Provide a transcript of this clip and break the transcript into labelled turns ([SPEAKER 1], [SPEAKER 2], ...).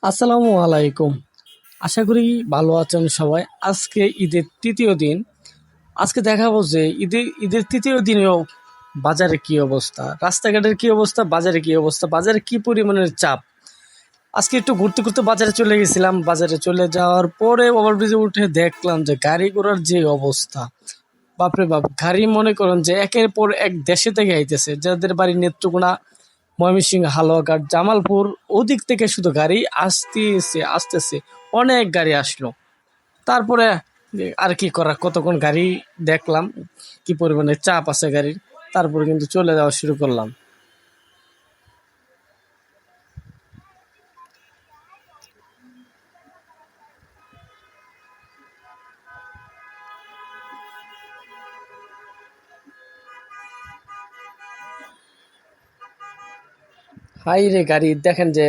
[SPEAKER 1] আসসালামু আলাইকুম। আশা করি ভালো আছেন সবাই। আজকে ঈদের তৃতীয় দিন। আজকে দেখাবো যে ঈদের তৃতীয় দিনেও বাজারে কি অবস্থা, রাস্তাঘাটের কি অবস্থা, বাজারে কি অবস্থা, বাজারে কি পরিমাণের চাপ। আজকে একটু ঘুরতে ঘুরতে বাজারে চলে গেছিলাম। বাজারে চলে যাওয়ার পরে ওভারব্রিজে উঠে দেখলাম যে গাড়ি ঘোড়ার যে অবস্থা, বাপরে বাপ! গাড়ি মনে করেন যে একের পর এক দেশে থেকে আইতেছে। যাদের বাড়ি নেত্রকোনা, ময়মনসিংহ, হালুয়াঘাট, জামালপুর, ওদিক থেকে শুধু গাড়ি আসতেছে আসতেছে। অনেক গাড়ি আসলো। তারপরে আর কি করা, কতক্ষণ গাড়ি দেখলাম, কি পরিমাণে চাপ আছে গাড়ির। তারপরে কিন্তু চলে যাওয়া শুরু করলাম। হাই রে গাড়ি দেখেন যে